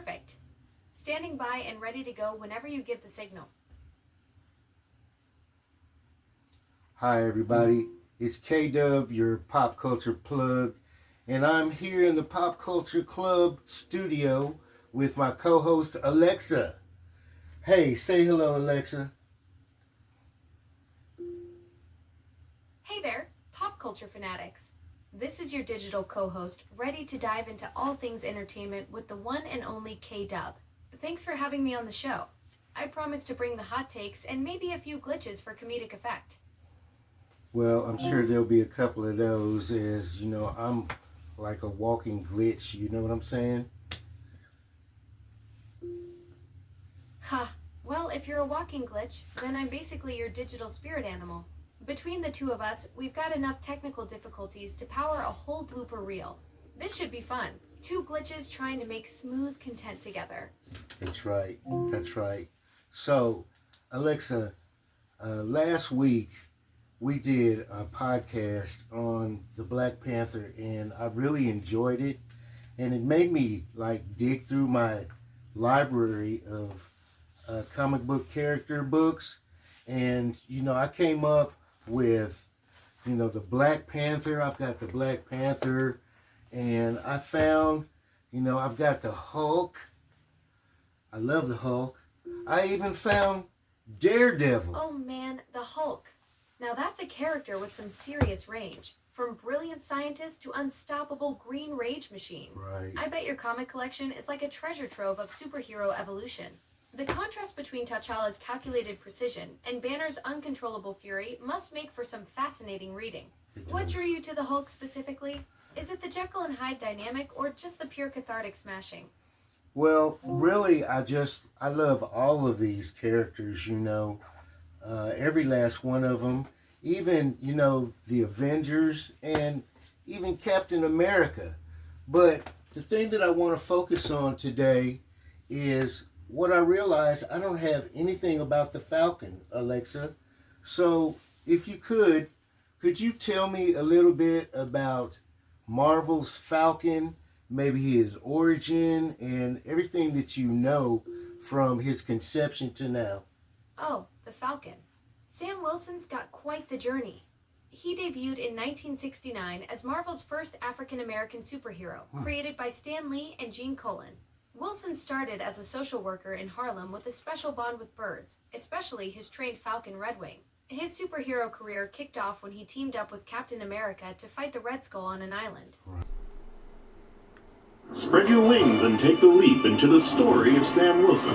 Perfect. Standing by and ready to go whenever you give the signal. Hi everybody, it's K-Dub, your pop culture plug, and I'm here in the Pop Culture Club studio with my co-host Alexa. Hey, say hello, Alexa. Hey there, pop culture fanatics. This is your digital co-host, ready to dive into all things entertainment with the one and only K-Dub. Thanks for having me on the show. I promise to bring the hot takes and maybe a few glitches for comedic effect. Well, I'm sure there'll be a couple of those, as you know, I'm like a walking glitch, you know what I'm saying? Ha, well, if you're a walking glitch, then I'm basically your digital spirit animal. Between the two of us, we've got enough technical difficulties to power a whole blooper reel. This should be fun. Two glitches trying to make smooth content together. That's right, that's right. So, Alexa, last week, we did a podcast on the Black Panther and I really enjoyed it, and it made me like dig through my library of comic book character books, and I came up with the Black Panther. I've got the Black Panther, and I found I've got the Hulk. I love the Hulk. I even found Daredevil. Oh man, the Hulk. Now that's a character with some serious range. From brilliant scientist to unstoppable green rage machine. Right. I bet your comic collection is like a treasure trove of superhero evolution. The contrast between T'Challa's calculated precision and Banner's uncontrollable fury must make for some fascinating reading. What drew you to the Hulk specifically? Is it the Jekyll and Hyde dynamic or just the pure cathartic smashing? Well, really, I love all of these characters, every last one of them, even, the Avengers and even Captain America. But the thing that I want to focus on today is what I realized I don't have anything about the Falcon, Alexa. So if you could you tell me a little bit about Marvel's Falcon, maybe his origin and everything that you know from his conception to now? Oh, the Falcon. Sam Wilson's got quite the journey. He debuted in 1969 as Marvel's first African-American superhero, created by Stan Lee and Gene Colan. Wilson started as a social worker in Harlem with a special bond with birds, especially his trained Falcon Redwing. His superhero career kicked off when he teamed up with Captain America to fight the Red Skull on an island. Spread your wings and take the leap into the story of Sam Wilson,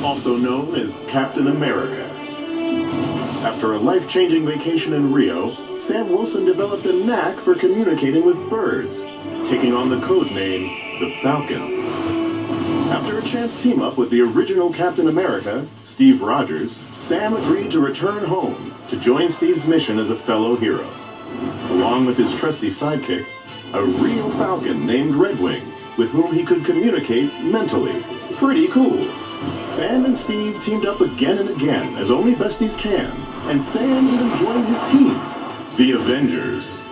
also known as Captain America. After a life-changing vacation in Rio, Sam Wilson developed a knack for communicating with birds, taking on the code name the Falcon. After a chance team-up with the original Captain America, Steve Rogers, Sam agreed to return home to join Steve's mission as a fellow hero. Along with his trusty sidekick, a real Falcon named Redwing, with whom he could communicate mentally. Pretty cool. Sam and Steve teamed up again and again, as only besties can, and Sam even joined his team, the Avengers.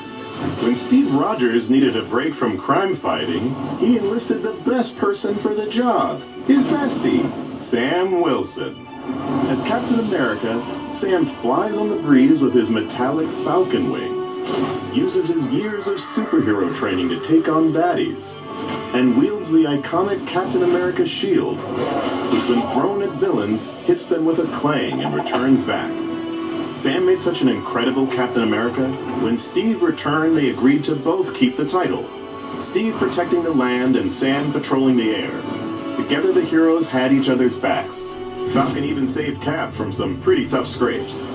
When Steve Rogers needed a break from crime fighting, he enlisted the best person for the job, his bestie, Sam Wilson. As Captain America, Sam flies on the breeze with his metallic falcon wings, uses his years of superhero training to take on baddies, and wields the iconic Captain America shield, which when thrown at villains, hits them with a clang and returns back. Sam made such an incredible Captain America, when Steve returned they agreed to both keep the title, Steve protecting the land and Sam patrolling the air. Together the heroes had each other's backs. Falcon even saved Cap from some pretty tough scrapes.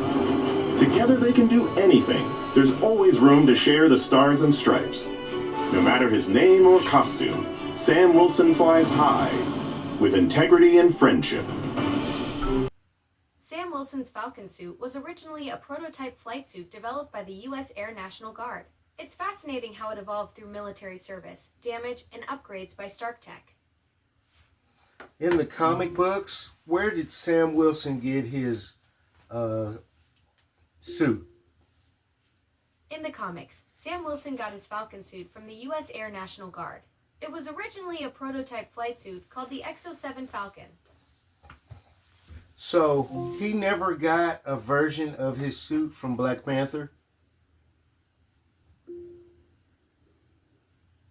Together they can do anything. There's always room to share the stars and stripes. No matter his name or costume, Sam Wilson flies high, with integrity and friendship. Sam Wilson's Falcon suit was originally a prototype flight suit developed by the U.S. Air National Guard. It's fascinating how it evolved through military service, damage, and upgrades by Stark Tech. In the comic books, where did Sam Wilson get his suit? In the comics, Sam Wilson got his Falcon suit from the U.S. Air National Guard. It was originally a prototype flight suit called the XO-7 Falcon. So he never got a version of his suit from Black Panther?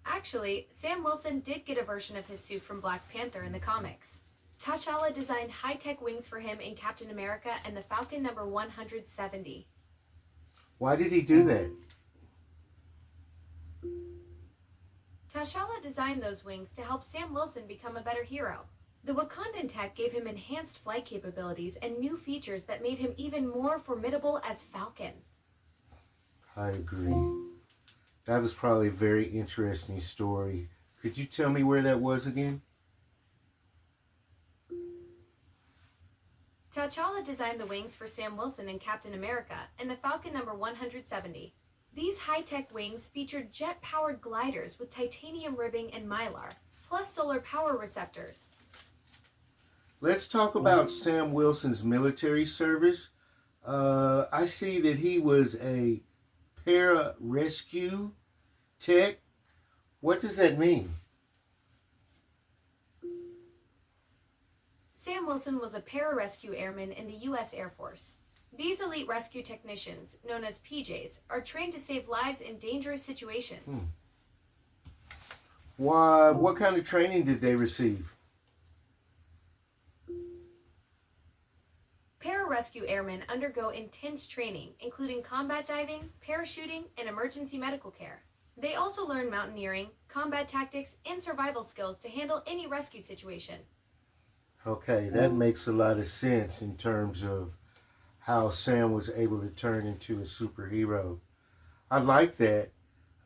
Actually, Sam Wilson did get a version of his suit from Black Panther in the comics. T'Challa designed high-tech wings for him in Captain America and the Falcon number 170. Why did he do that? T'Challa designed those wings to help Sam Wilson become a better hero. The Wakandan tech gave him enhanced flight capabilities and new features that made him even more formidable as Falcon. I agree. That was probably a very interesting story. Could you tell me where that was again? T'Challa designed the wings for Sam Wilson in Captain America and the Falcon number 170. These high-tech wings featured jet-powered gliders with titanium ribbing and mylar, plus solar power receptors. Let's talk about Sam Wilson's military service. I see that he was a para-rescue tech. What does that mean? Sam Wilson was a pararescue airman in the U.S. Air Force. These elite rescue technicians, known as PJs, are trained to save lives in dangerous situations. What kind of training did they receive? Pararescue airmen undergo intense training, including combat diving, parachuting, and emergency medical care. They also learn mountaineering, combat tactics, and survival skills to handle any rescue situation. Okay, that makes a lot of sense in terms of how Sam was able to turn into a superhero. I like that.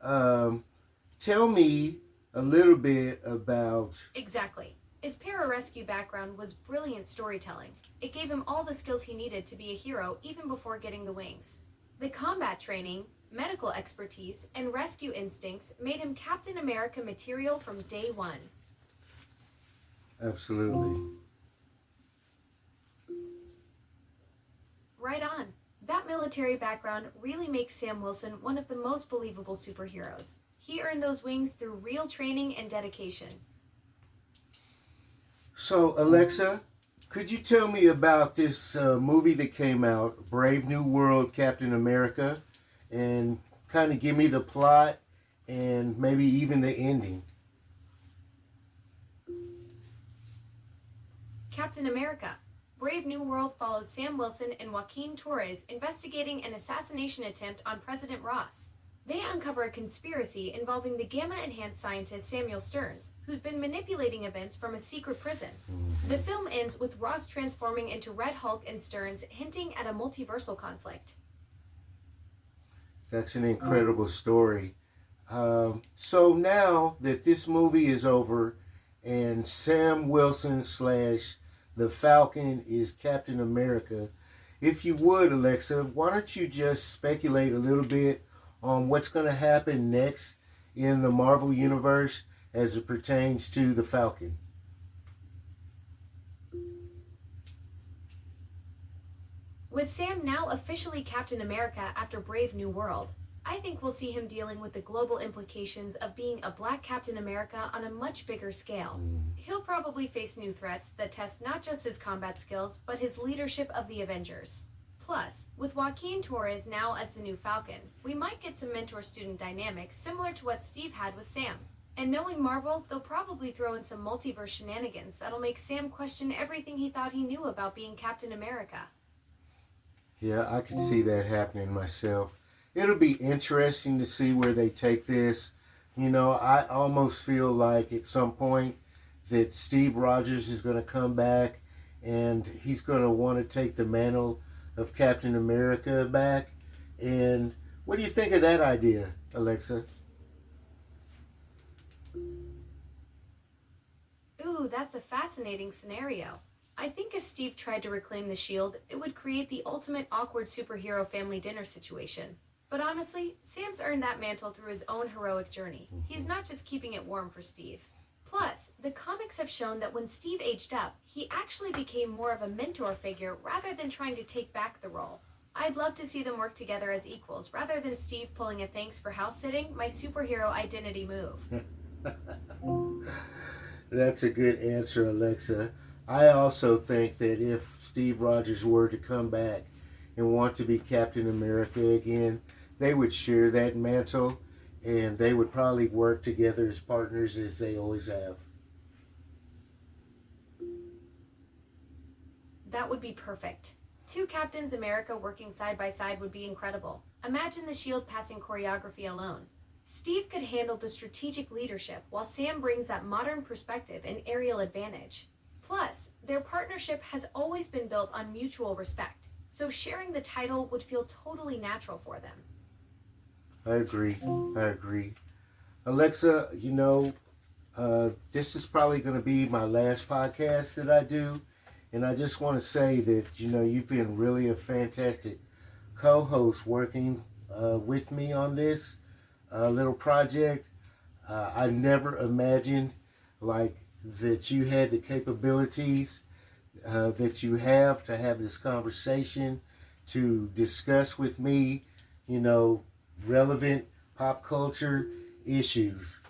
Tell me a little bit about... Exactly. His pararescue background was brilliant storytelling. It gave him all the skills he needed to be a hero even before getting the wings. The combat training, medical expertise, and rescue instincts made him Captain America material from day one. Absolutely. Right on. That military background really makes Sam Wilson one of the most believable superheroes. He earned those wings through real training and dedication. So, Alexa, could you tell me about this movie that came out, Brave New World Captain America, and kind of give me the plot and maybe even the ending? Captain America. Brave New World follows Sam Wilson and Joaquin Torres investigating an assassination attempt on President Ross. They uncover a conspiracy involving the gamma-enhanced scientist Samuel Stearns, who's been manipulating events from a secret prison. The film ends with Ross transforming into Red Hulk and Stearns, hinting at a multiversal conflict. That's an incredible story. So now that this movie is over and Sam Wilson / the Falcon is Captain America, if you would, Alexa, why don't you just speculate a little bit on what's going to happen next in the Marvel Universe as it pertains to the Falcon? With Sam now officially Captain America after Brave New World, I think we'll see him dealing with the global implications of being a Black Captain America on a much bigger scale. He'll probably face new threats that test not just his combat skills, but his leadership of the Avengers. Plus, with Joaquin Torres now as the new Falcon, we might get some mentor-student dynamics similar to what Steve had with Sam. And knowing Marvel, they'll probably throw in some multiverse shenanigans that'll make Sam question everything he thought he knew about being Captain America. Yeah, I could see that happening myself. It'll be interesting to see where they take this. You know, I almost feel like at some point that Steve Rogers is going to come back and he's going to want to take the mantle of Captain America back. And what do you think of that idea, Alexa? Ooh, that's a fascinating scenario. I think if Steve tried to reclaim the shield, it would create the ultimate awkward superhero family dinner situation. But honestly, Sam's earned that mantle through his own heroic journey. He's not just keeping it warm for Steve. Plus, the comics have shown that when Steve aged up, he actually became more of a mentor figure rather than trying to take back the role. I'd love to see them work together as equals rather than Steve pulling a thanks for house sitting, my superhero identity move. That's a good answer, Alexa. I also think that if Steve Rogers were to come back and want to be Captain America again, they would share that mantle and they would probably work together as partners as they always have. That would be perfect. Two Captains America working side by side would be incredible. Imagine the shield passing choreography alone. Steve could handle the strategic leadership while Sam brings that modern perspective and aerial advantage. Plus, their partnership has always been built on mutual respect, so sharing the title would feel totally natural for them. I agree. Alexa, this is probably going to be my last podcast that I do. And I just want to say that, you've been really a fantastic co-host working with me on this little project. I never imagined that you had the capabilities that you have to have this conversation, to discuss with me, relevant pop culture issues.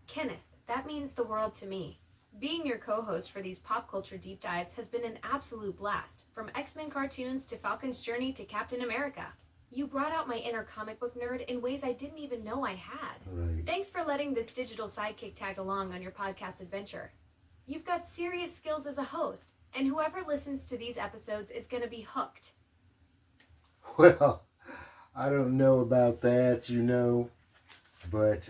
Kenneth, that means the world to me. Being your co-host for these pop culture deep dives has been an absolute blast, from X-Men cartoons to Falcon's journey to Captain America. You brought out my inner comic book nerd in ways I didn't even know I had. Right. Thanks for letting this digital sidekick tag along on your podcast adventure. You've got serious skills as a host, and whoever listens to these episodes is going to be hooked. Well, I don't know about that, but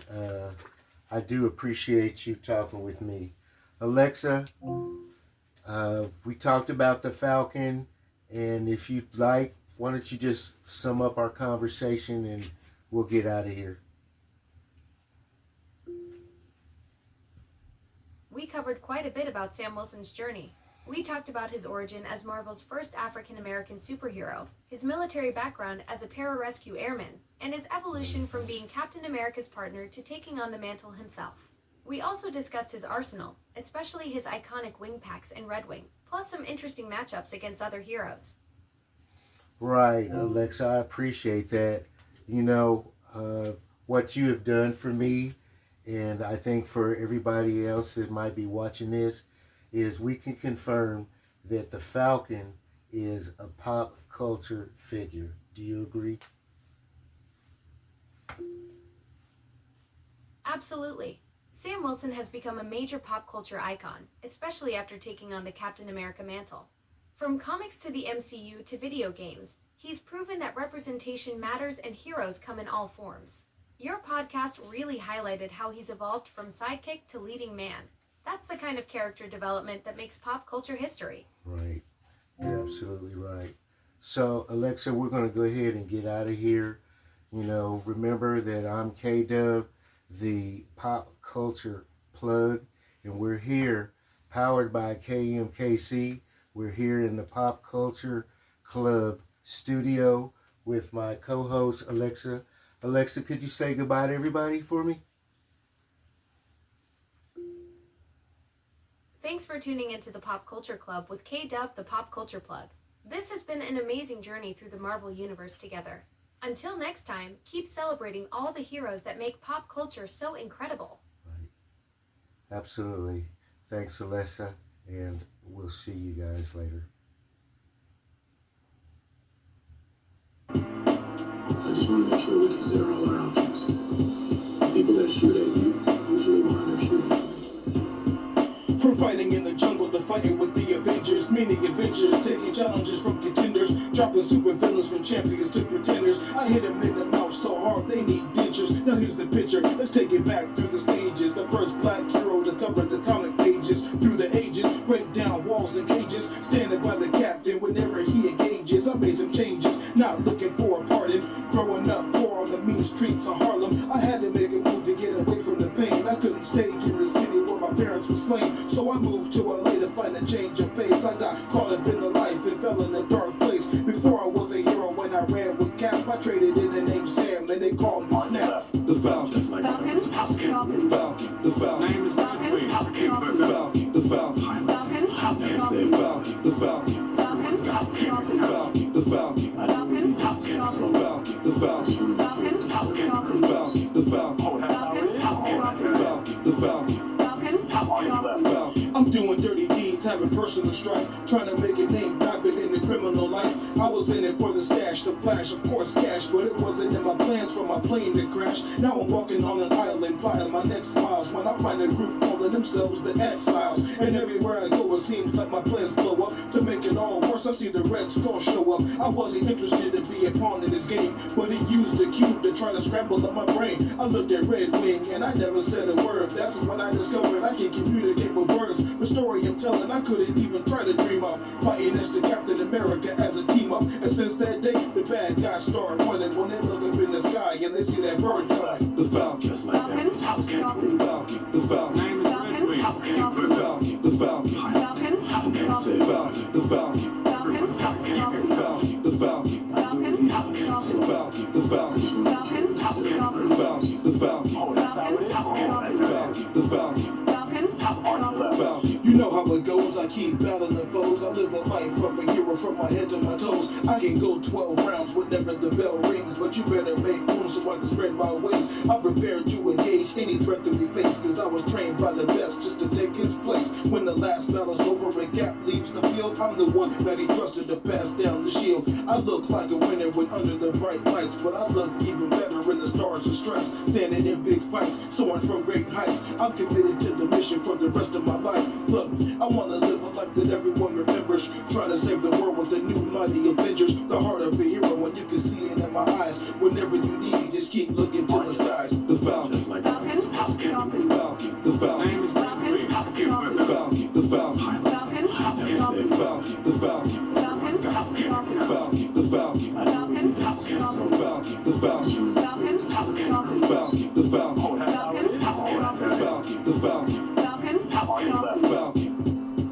I do appreciate you talking with me. Alexa, we talked about the Falcon, and if you'd like, why don't you just sum up our conversation and we'll get out of here. We covered quite a bit about Sam Wilson's journey. We talked about his origin as Marvel's first African-American superhero, his military background as a pararescue airman, and his evolution from being Captain America's partner to taking on the mantle himself. We also discussed his arsenal, especially his iconic wing packs and Red Wing, plus some interesting matchups against other heroes. Right, Alexa, I appreciate that. What you have done for me, and I think for everybody else that might be watching this, is we can confirm that the Falcon is a pop culture figure. Do you agree? Absolutely. Sam Wilson has become a major pop culture icon, especially after taking on the Captain America mantle. From comics to the MCU to video games, he's proven that representation matters and heroes come in all forms. Your podcast really highlighted how he's evolved from sidekick to leading man. That's the kind of character development that makes pop culture history. Right. You're absolutely right. So, Alexa, we're going to go ahead and get out of here. Remember that I'm K-Dub, the pop culture plug, and we're here powered by KMKC. We're here in the Pop Culture Club studio with my co-host, Alexa. Alexa, could you say goodbye to everybody for me? Thanks for tuning into the Pop Culture Club with K-Dub, the Pop Culture Plug. This has been an amazing journey through the Marvel Universe together. Until next time, keep celebrating all the heroes that make pop culture so incredible. Right. Absolutely. Thanks, Alexa, and we'll see you guys later. I just want to make sure we consider all our options. People that shoot at you usually will end up shooting at you. From fighting in the jungle to fighting with the Avengers, many adventures, taking challenges from contenders, dropping super villains from champions to pretenders. I hit them in the mouth so hard they need dentures. Now here's the picture, let's take it back through the stages. The first black hero to cover the comic pages through the ages, break down walls and cages, standing by the captain whenever he engages. I made some changes, not looking for a pardon. Growing up poor on the mean streets of Harlem, I had to make a move to get away from the pain. I couldn't stay in the city where my parents were slain, so I moved to LA to find a change of pace. I got caught up in the life and fell in a dark place. Before I was a hero when I ran with Cap, I traded in the name Sam and they called me Snap. The Falcon, Falcon, Falcon, the Falcon, name is Falcon, Falcon, the Falcon, Falcon, Falcon, the Falcon, Falcon, Falcon, the Falcon, Falcon, Falcon, the Falcon, Falcon, Falcon, the Falcon, Falcon, Falcon, Falcon. I'm doing dirty deeds, having personal strife, trying to make a name, diving into criminal life. I was in it for the stash, the flash, of course cash, but it wasn't in my plans for my plane to crash. Now I'm walking on an island, plotting my next miles, when I find a group calling themselves the Exiles. And everywhere I go, it seems like my plans blow up. To make it all worse, I see the Red Skull show up. I wasn't interested to be a pawn in this game, but he used the cube to try to scramble up my brain. I looked at Red Wing and I never said a word. That's when I discovered I can communicate with words. The story I'm telling, I couldn't even try to dream of fighting as the Captain America as a team up. And since that day, the bad guys start running when they look up in the sky and they see that bird coming. The Falcon, Just like that. Falcon, the Falcon, Falcon, the Falcon, Falcon, the Falcon, Falcon, the Falcon, Falcon, the Falcon, Falcon, the Falcon, Falcon, the Falcon, Falcon. You know how it goes, I keep battling the foes. I live the life of a hero from my head to my toes. I can go 12 rounds whenever the bell rings, but you better make room so I can spread my wings. I'm prepared to engage any threat that we face, cause I was trained by the best just to take his place. When the last battle's over and Cap leaves the field, I'm the one that he trusted to pass down the shield. I look like a winner when under the bright lights, but I look even better in the stars and stripes, standing in big fights, soaring from great heights. I'm committed to the mission for the rest of my life. Look, I wanna live a life that everyone remembers, trying to save the world with the new mighty Avengers. The heart of a hero when you can see it in my eyes. Whenever you need me, just keep looking to the skies. The Falcon, Just like that. Falcon, the Falcon, Falcon, the Falcon, Falcon, the Falcon, the Falcon, the Falcon, the Falcon, the Falcon, the Falcon, the Falcon, the Falcon,